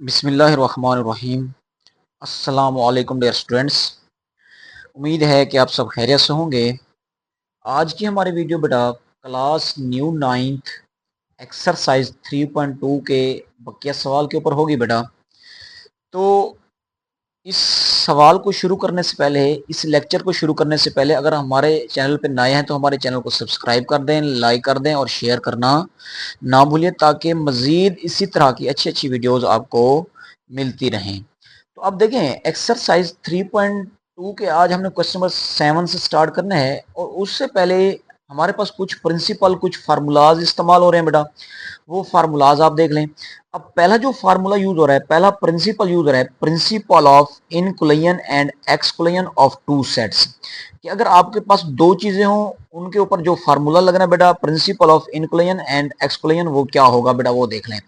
बिस्मिल्लाहिर्रहमानिर्रहीम। अस्सलाम वालेकुम डियर स्टूडेंट्स। उम्मीद है कि आप सब खैरियत से होंगे। आज की हमारी वीडियो बेटा क्लास न्यू नाइन्थ एक्सरसाइज 3.2 के बकिया सवाल के ऊपर होगी बेटा। तो इस सवाल को शुरू करने से पहले, इस लेक्चर को शुरू करने से पहले अगर हमारे चैनल पर नए हैं तो हमारे चैनल को सब्सक्राइब कर दें, लाइक कर दें और शेयर करना ना भूलिए, ताकि मज़ीद इसी तरह की अच्छी अच्छी वीडियोस आपको मिलती रहें। तो अब देखें एक्सरसाइज 3.2 के आज हमने क्वेश्चन नंबर 7 से स्टार्ट करना है, और उससे पहले हमारे पास कुछ प्रिंसिपल, कुछ फार्मूलाज इस्तेमाल हो रहे हैं बेटा। वो फार्मूलाज आप देख लें। अब पहला जो फार्मूला यूज हो रहा है, पहला प्रिंसिपल यूज हो रहा है, principle of inclusion and exclusion of two sets. कि अगर आपके पास दो चीजें हों, उनके ऊपर जो फार्मूला लगना है बेटा, principle of inclusion and exclusion, वो क्या होगा बेटा, वो देख लें।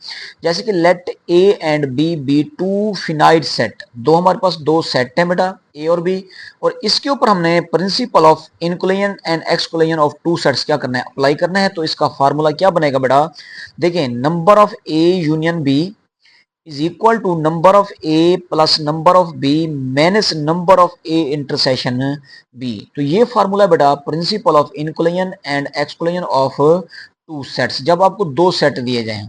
जैसे कि let A and B be two finite set, दो हमारे पास दो सेट हैं बेटा, ए और बी, और इसके ऊपर हमने principal of inclusion and exclusion of two sets क्या करना है, अप्लाई करना है। तो इसका फार्मूला क्या बनेगा बेटा, देखें, number of A union B is equal to number of A plus number of B minus number of A intersection B. तो ये फार्मूला बेटा principle of inclusion and exclusion of two sets, जब आपको दो सेट दिए जाए।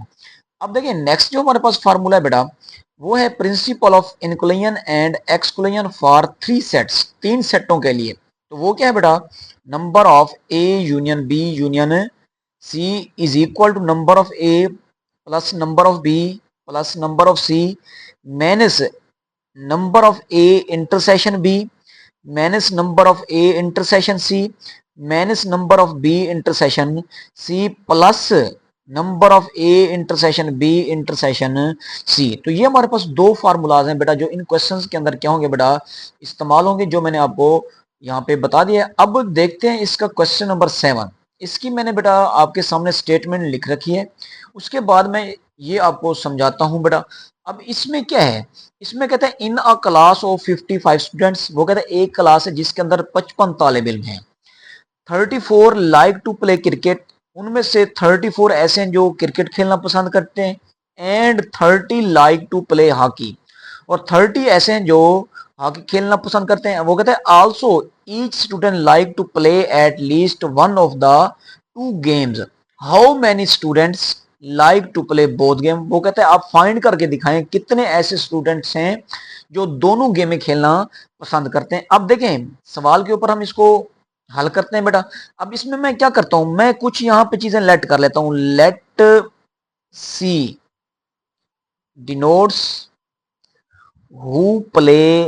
अब देखिए नेक्स्ट जो हमारे पास फार्मूला है बेटा, वो है principle of inclusion and exclusion for three sets, तीन सेटों के लिए। तो वो क्या है बेटा, number of A union B union C is equal to number of A plus number of B plus number of C minus number of A intersection B minus number of A intersection C minus number of B intersection C plus number of A intersection B intersection C. तो ये हमारे पास दो formulas हैं बेटा, जो इन questions के अंदर क्या होंगे बेटा, इस्तेमाल होंगे, जो मैंने आपको यहाँ पे बता दिया। अब देखते हैं इसका क्वेश्चन नंबर 7। इसकी मैंने बेटा आपके सामने स्टेटमेंट लिख रखी है, उसके बाद मैं ये आपको समझाता हूँ बेटा। अब इसमें क्या है, इसमें कहते हैं इन अ क्लास ऑफ 55 स्टूडेंट्स, वो कहते हैं एक क्लास है जिसके अंदर 55 तालिब इल्म हैं। 34 लाइक टू प्ले क्रिकेट, उनमें से 34 ऐसे हैं जो क्रिकेट खेलना पसंद करते हैं। And 30 like to play hockey, और 30 ऐसे हैं जो हॉकी खेलना पसंद करते हैं। वो कहते हैं also each student like to play at least one of the two games, how many students like to play both game. वो कहते हैं आप फाइंड करके दिखाएं कितने ऐसे स्टूडेंट्स हैं जो दोनों गेमें खेलना पसंद करते हैं। अब देखें सवाल के ऊपर हम इसको हल करते हैं बेटा। अब इसमें मैं क्या करता हूं, मैं कुछ यहां पे चीजें लेट कर लेता हूं। Let see denotes who play,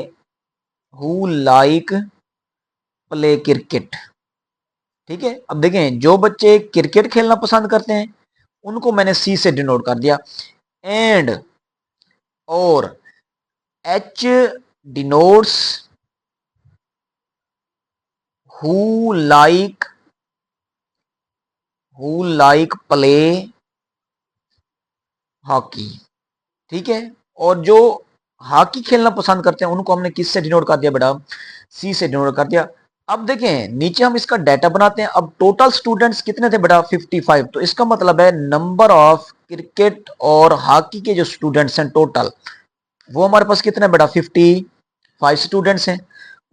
who like play cricket. ठीक है, अब देखें जो बच्चे क्रिकेट खेलना पसंद करते हैं उनको मैंने सी से डिनोट कर दिया। एंड और H denotes who like, who like play hockey. ठीक है, और जो हॉकी खेलना पसंद करते हैं उनको हमने किस से डिनोट कर दिया बेटा, सी से डिनोट कर दिया। अब देखें नीचे हम इसका डाटा बनाते हैं। अब टोटल स्टूडेंट्स कितने थे बेटा, 55। तो इसका मतलब है नंबर ऑफ क्रिकेट और हॉकी के जो स्टूडेंट्स हैं टोटल, वो हमारे पास कितने बेटा, 55 स्टूडेंट्स हैं।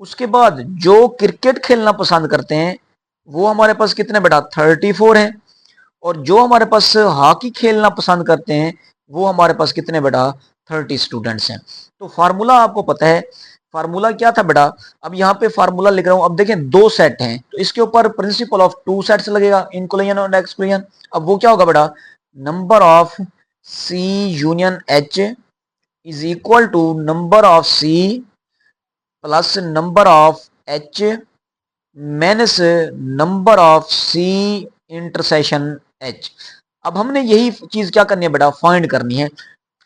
उसके बाद जो क्रिकेट खेलना पसंद करते हैं वो हमारे पास कितने बेटा, 34 हैं। और जो हमारे पास हॉकी खेलना पसंद करते हैं वो हमारे पास कितने बेटा, 30 स्टूडेंट्स हैं। तो फार्मूला आपको पता है, फार्मूला क्या था बेटा। अब यहाँ पे फार्मूला लिख रहा हूं। अब देखें दो सेट हैं तो इसके ऊपर प्रिंसिपल ऑफ टू सेट्स लगेगा, इंक्लूजन और एक्सक्लूजन। अब वो क्या होगा बेटा, number of C union H is equal to number of C plus number of H minus number of C intersection H. अब हमने यही चीज क्या करनी है बेटा, फाइंड करनी है।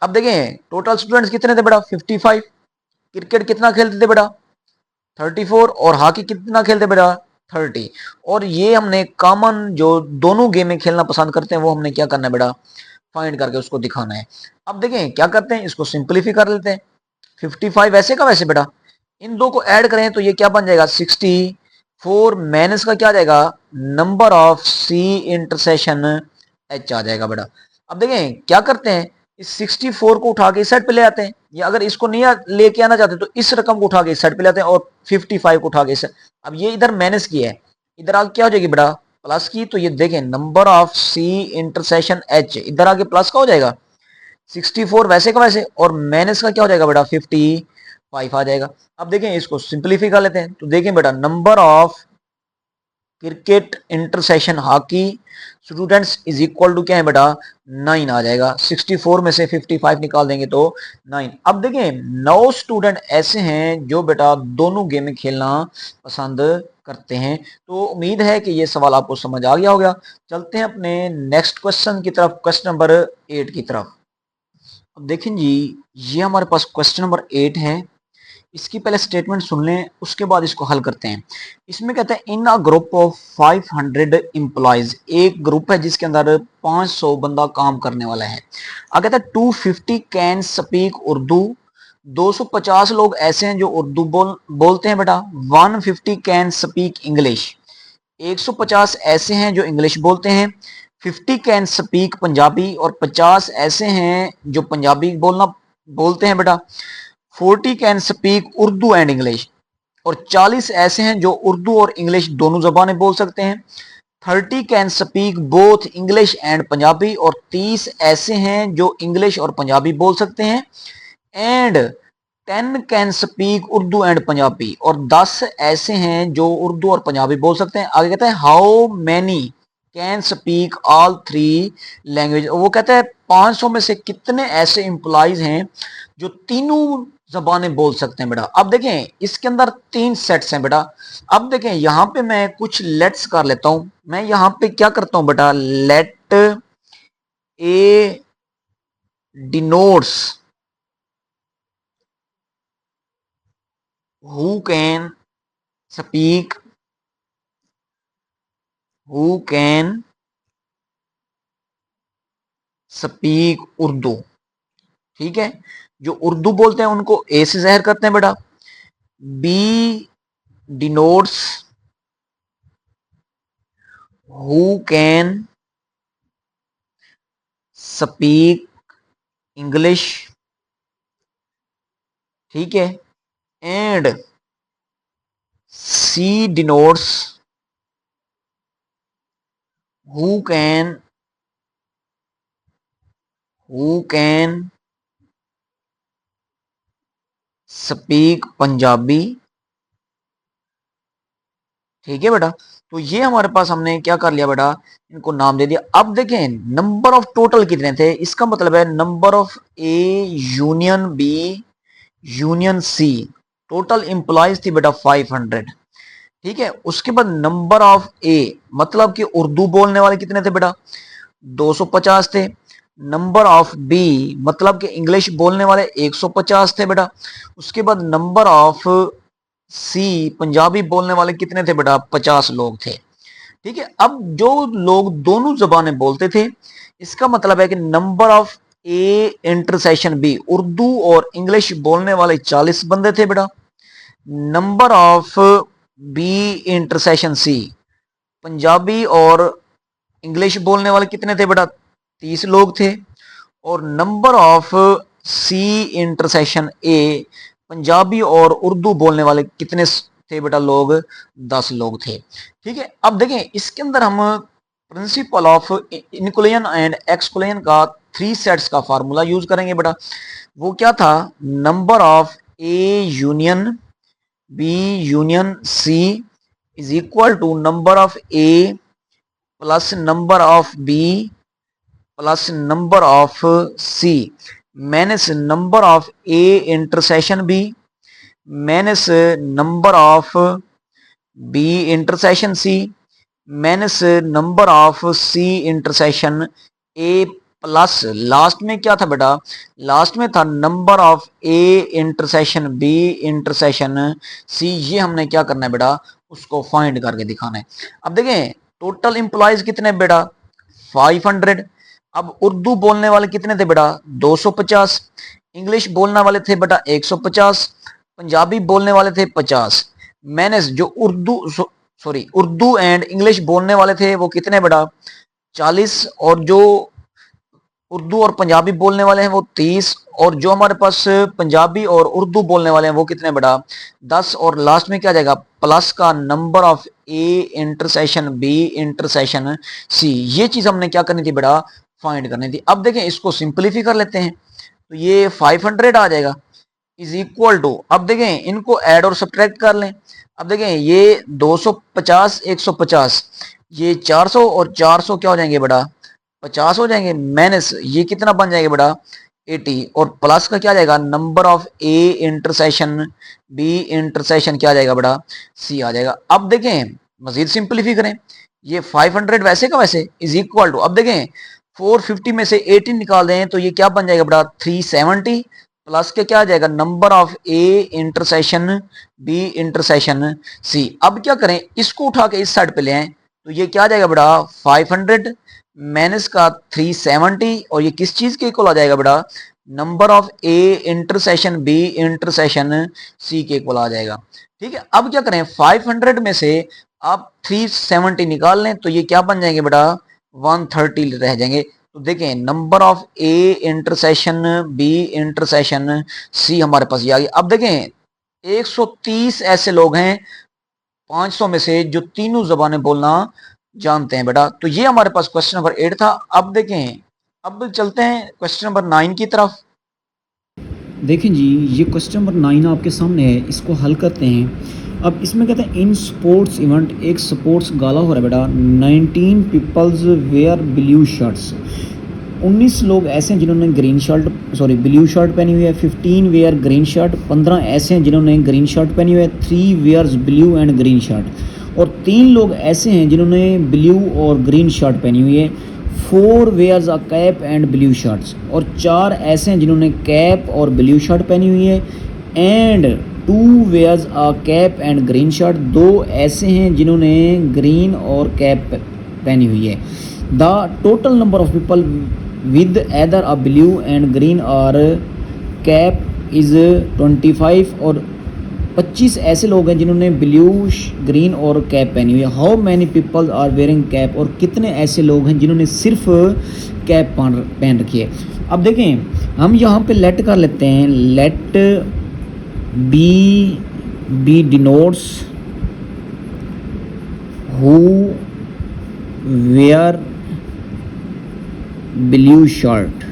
अब देखें टोटल स्टूडेंट्स कितने थे बेटा, 55। क्रिकेट कितना खेलते थे बेटा, 34। और हॉकी कितना खेलते बेटा, 30। और ये हमने कॉमन जो दोनों गेमें खेलना पसंद करते हैं वो हमने क्या करना है बेटा, फाइंड करके उसको दिखाना है। अब देखें क्या करते हैं, इसको सिंप्लीफाई कर लेते हैं। 55 वैसे का वैसे बेटा, इन दो को ऐड करें तो ये क्या बन जाएगा, 64 माइनस का क्या आ जाएगा, number of C intersection H आ जाएगा बेटा। अब देखें क्या करते हैं, इस 64 को उठा के इस साइड पे ले आते हैं, या अगर इसको नहीं लेके आना चाहते तो इस रकम को उठा के इस साइड पे ले आते हैं और 55 को उठा के इस। अब ये इधर माइनस किया है, इधर आगे क्या हो जाएगी बेटा प्लस की, तो ये देखें number of C intersection H, इधर आगे प्लस का हो जाएगा 64 वैसे का वैसे, और माइनस का क्या हो जाएगा बेटा 55 आ जाएगा। अब देखें इसको सिंप्लीफाई कर लेते हैं, तो देखें बेटा number of cricket intersection hockey students is equal to क्या है बेटा 9 आ जाएगा। 64 में से 55 निकाल देंगे तो 9। अब देखें 9 स्टूडेंट ऐसे हैं जो बेटा दोनों गेम खेलना पसंद करते हैं। तो उम्मीद है कि ये सवाल आपको समझ आ गया होगा। चलते हैं अपने नेक्स्ट क्वेश्चन की तरफ, क्वेश्चन नंबर 8 की तरफ। अब देखें जी, ये हमारे पास क्वेश्चन नंबर 8 है। इसकी पहले स्टेटमेंट सुन लें, उसके बाद इसको हल करते हैं। इसमें कहते हैं इन अ ग्रुप ऑफ 500 एम्प्लॉयज, एक ग्रुप है जिसके अंदर 500 बंदा काम करने वाला है। आगे कहता है 250 कैन स्पीक उर्दू, 250 लोग ऐसे हैं जो उर्दू बोलते हैं बेटा। 150 कैन स्पीक इंग्लिश, 150 ऐसे हैं जो इंग्लिश बोलते हैं। 50 कैन स्पीक पंजाबी, और 50 ऐसे हैं जो पंजाबी बोलते हैं बेटा। 40 can speak Urdu and English, और 40 ऐसे हैं जो उर्दू और इंग्लिश दोनों जबानें बोल सकते हैं। 30 can speak both English and Punjabi, और 30 ऐसे हैं जो इंग्लिश और पंजाबी बोल सकते हैं। And 10 can speak Urdu and Punjabi, और 10 ऐसे हैं जो उर्दू और पंजाबी बोल सकते हैं। आगे कहते हैं how many can speak all 3 language, वो कहता है 500 में से कितने ऐसे एम्प्लॉइज हैं जो तीनों जबानें बोल सकते हैं बेटा। अब देखें इसके अंदर 3 सेट्स हैं बेटा। अब देखें यहां पे मैं कुछ लेट्स कर लेता हूं। मैं यहां पे क्या करता हूं बेटा, let A denotes who can speak, who can speak Urdu. ठीक है, जो उर्दू बोलते हैं उनको ए से ज़ाहिर करते हैं बेटा। B denotes who can speak English, ठीक है। And C denotes who can speak Punjabi, ठीक है बेटा। तो ये हमारे पास हमने क्या कर लिया बेटा, इनको नाम दे दिया। अब देखें नंबर ऑफ टोटल कितने थे, इसका मतलब है number of A union B union C, total employees थी बेटा 500, ठीक है। उसके बाद नंबर ऑफ ए मतलब कि उर्दू बोलने वाले कितने थे बेटा 250 थे। नंबर ऑफ बी मतलब कि इंग्लिश बोलने वाले 150 थे बेटा। उसके बाद नंबर ऑफ सी पंजाबी बोलने वाले कितने थे बेटा 50 लोग थे, ठीक है। अब जो लोग दोनों जबानें बोलते थे, इसका मतलब है कि number of A intersection B, Urdu और इंग्लिश बोलने वाले 40 बंदे थे बेटा। Number of B intersection C, Punjabi और इंग्लिश बोलने वाले कितने थे बेटा 30 लोग थे। और number of C intersection A, Punjabi और उर्दू बोलने वाले कितने थे बेटा लोग 10 लोग थे, ठीक है। अब देखें इसके अंदर हम principle of inclusion and exclusion का 3 सेट्स का फार्मूला यूज करेंगे बेटा। वो क्या था, number of A union B union C is equal to number of A plus number of B plus number of C minus number of A intersection B minus number of B intersection C minus number of C intersection A plus last में क्या था बेटा, last में था number of A intersection B intersection C. ये हमने क्या करना है बेटा, उसको फाइंड करके दिखाना है। अब देखें टोटल इंप्लॉइज कितने बेटा 500। अब उर्दू बोलने वाले कितने थे बेटा 250, इंग्लिश बोलने वाले थे बेटा 150, पंजाबी बोलने वाले थे 50, मैंने जो उर्दू एंड इंग्लिश बोलने वाले थे वो कितने बेटा 40, और जो उर्दू और पंजाबी बोलने वाले हैं वो 30, और जो हमारे पास पंजाबी और उर्दू बोलने वाले हैं वो कितने बेटा 10, और लास्ट में क्या जाएगा प्लस का number of A intersection B intersection C. ये चीज हमने क्या करनी थी बेटा फाइंड करनी थी। अब देखें इसको सिंपलीफाई कर लेते हैं, तो ये 500 आ जाएगा इज इक्वल टू, अब देखें इनको ऐड और सब्ट्रैक्ट कर लें। अब देखें ये 250 150, ये 400 और 400 क्या हो जाएंगे बेटा 50 हो जाएंगे, माइनस ये कितना बन जाएगा बेटा 80, और प्लस का क्या जाएगा number of A intersection B intersection क्या जाएगा बेटा सी आ जाएगा। अब देखें मजीद सिंपलीफाई करें, ये 500 वैसे का वैसे इज इक्वल टू, अब देखें 450 में से 18 निकाल दें तो ये क्या बन जाएगा बेटा 370, प्लस के क्या आ जाएगा number of A intersection B intersection C. अब क्या करें इसको उठा के इस साइड पे ले आए, तो ये क्या आ जाएगा बेटा 500 माइनस का 370, और ये किस चीज के इक्वल आ जाएगा बेटा number of A intersection B intersection C के इक्वल आ जाएगा। ठीक है, अब क्या करें 500 में से आप 370 निकाल लें तो ये क्या बन जाएंगे बेटा 130 रह जाएंगे। तो देखें number of A intersection B intersection C हमारे पास ये आ गया। अब देखें 130 ऐसे लोग हैं 500 में से जो तीनों जबानें बोलना जानते हैं बेटा। तो ये हमारे पास क्वेश्चन नंबर 8 था। अब देखें अब चलते हैं क्वेश्चन नंबर 9 की तरफ। देखें जी, ये क्वेश्चन नंबर 9 आपके सामने है, इसको हल करते हैं। अब इसमें कहते हैं इन स्पोर्ट्स इवेंट, एक स्पोर्ट्स गाला हो रहा है बेटा, 19 पीपल्स वेयर ब्लू शर्ट्स, 19 लोग ऐसे हैं जिन्होंने ब्लू शर्ट पहनी हुई है। 15 वेयर ग्रीन शर्ट, 15 ऐसे हैं जिन्होंने ग्रीन शर्ट पहनी हुई है। 3 wears blue and green shirt, और 3 लोग ऐसे हैं जिन्होंने ब्लू और ग्रीन शर्ट पहनी हुई है। 4 wears a cap and blue shirts, और 4 ऐसे हैं जिन्होंने कैप और ब्लू शर्ट पहनी हुई है। And 2 wears a cap and green shirt, 2 ऐसे हैं जिन्होंने ग्रीन और कैप पहनी हुई है। The total number of people with either a blue and green और कैप इज़ 25, और 25 ऐसे लोग हैं जिन्होंने ब्लू ग्रीन और कैप पहनी हुई है। How many people are wearing cap, और कितने ऐसे लोग हैं जिन्होंने सिर्फ कैप पहन रखी है। अब देखें हम यहाँ पे लेट कर लेते हैं, let B denotes who wear blue shirt.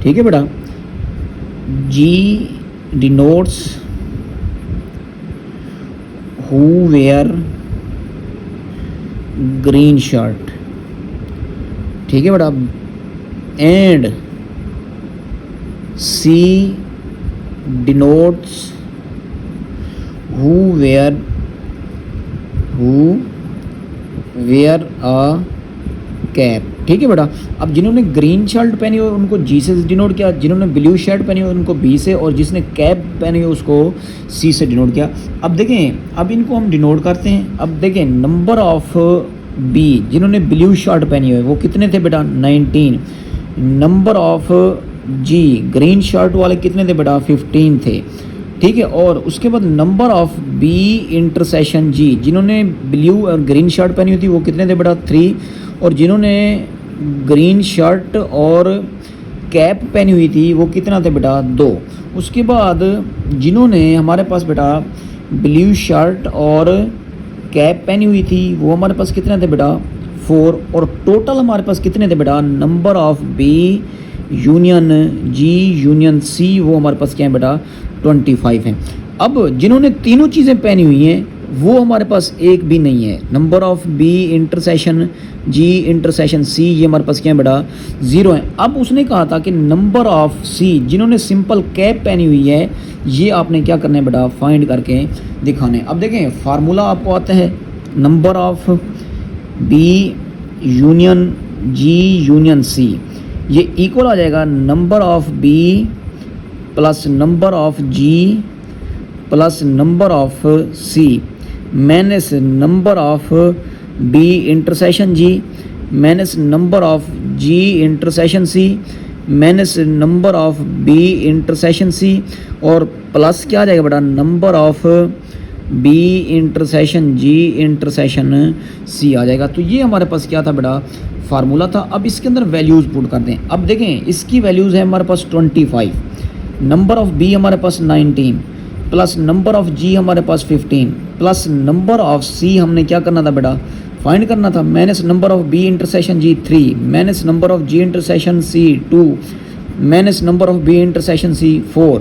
ठीक है बेटा, G denotes who wear green shirt. ठीक है बेटा, and C denotes who wear a cap. ठीक है बेटा, अब जिन्होंने ग्रीन शर्ट पहनी हो उनको जी से डिनोट किया, जिन्होंने ब्लू शर्ट पहनी हो उनको बी से, और जिसने कैप पहनी हो उसको सी से डिनोट किया। अब देखें अब इनको हम डिनोट करते हैं। अब देखें नंबर ऑफ बी जिन्होंने ब्लू शर्ट पहनी हो वो कितने थे बेटा 19। Number of G green shirt वाले कितने थे बेटा 15 थे। ठीक है, और उसके बाद नंबर ऑफ बी इंटरसेक्शन जी जिन्होंने ब्लू और ग्रीन शर्ट पहनी हुई थी वो कितने थे बेटा 3, और जिन्होंने ग्रीन शर्ट और कैप पहनी हुई थी वो कितना थे बेटा 2। उसके बाद जिन्होंने हमारे पास बेटा ब्लू शर्ट और कैप पहनी हुई थी वो हमारे पास कितने थे बेटा 4, और टोटल हमारे पास कितने थे बेटा number of B union G union C वो हमारे पास क्या है बेटा 25 हैं। अब जिन्होंने तीनों चीज़ें पहनी हुई हैं वो हमारे पास एक भी नहीं है। Number of B intersection G intersection C ये हमारे पास क्या है बेटा 0 है। अब उसने कहा था कि नंबर ऑफ सी जिन्होंने सिंपल कैप पहनी हुई है ये आपने क्या करना है बेटा फाइंड करके दिखाने। अब देखें फार्मूला आपको आता है, number of B union G union C ये इक्वल आ जाएगा number of B plus number of G plus number of C minus number of B intersection G minus number of G intersection C minus number of B intersection C, और plus क्या आ जाएगा बेटा number of B intersection G intersection C आ जाएगा। तो ये हमारे पास क्या था बेटा, फार्मूला था। अब इसके अंदर वैल्यूज़ पुट कर दें। अब देखें इसकी वैल्यूज़ है हमारे पास 25, नंबर ऑफ़ बी हमारे पास 19 प्लस नंबर ऑफ़ जी हमारे पास 15 प्लस नंबर ऑफ़ सी हमने क्या करना था बेटा, फाइंड करना था। Minus number of B intersection G 3 minus number of G intersection C 2 minus number of B intersection C 4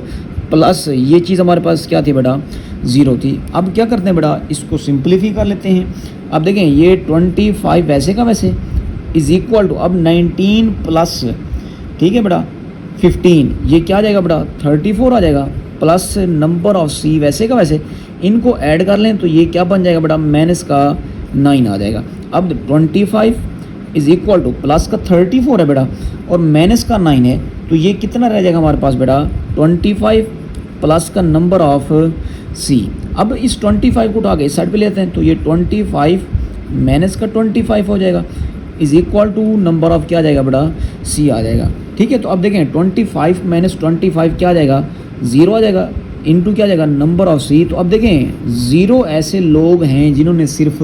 plus ये चीज़ हमारे पास क्या थी बेटा, 0 थी। अब क्या करते हैं बेटा, इसको सिंप्लीफाई कर लेते हैं। अब देखें ये 25 वैसे का वैसे इज़ इक्वल टू अब 19 प्लस, ठीक है बेटा 15, ये क्या आ जाएगा बेटा 34 आ जाएगा, प्लस नंबर ऑफ सी वैसे का वैसे, इनको ऐड कर लें तो ये क्या बन जाएगा बेटा, माइनस का 9 आ जाएगा। अब 25 इज़ इक्वल टू प्लस का 34 है बेटा और माइनस का 9 है, तो ये कितना रह जाएगा हमारे पास बेटा 25 प्लस का नंबर ऑफ सी। अब इस 25 को उठा के इस साइड पे लेते हैं तो ये 25 माइनस का 25 हो जाएगा is equal to number of क्या आ जाएगा बेटा, सी आ जाएगा। ठीक है, तो अब देखें 25 माइनस 25 क्या आ जाएगा, 0 आ जाएगा, इनटू क्या आ जाएगा नंबर ऑफ सी। तो अब देखें 0 ऐसे लोग हैं जिन्होंने सिर्फ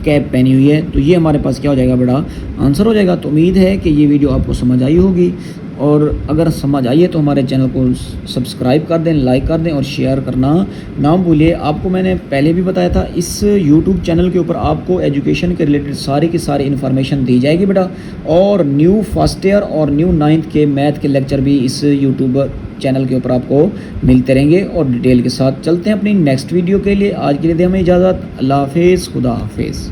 कैप पहनी हुई है, तो ये हमारे पास क्या हो जाएगा बेटा, आंसर हो जाएगा। तो उम्मीद है कि ये वीडियो आपको समझ आई होगी, और अगर समझ आई है तो हमारे चैनल को सब्सक्राइब कर दें, लाइक कर दें और शेयर करना ना भूलिए। आपको मैंने पहले भी बताया था इस यूट्यूब चैनल के ऊपर आपको एजुकेशन के रिलेटेड सारी की सारी इन्फॉर्मेशन दी जाएगी बेटा, और न्यू फर्स्ट ईयर और न्यू 9th के मैथ के लेक्चर भी इस यूट्यूब चैनल के ऊपर आपको मिलते रहेंगे और डिटेल के साथ। चलते हैं अपनी नेक्स्ट वीडियो के लिए, आज के लिए दें हमें इजाज़त। अल्लाह हाफिज़, खुदा हाफिज़।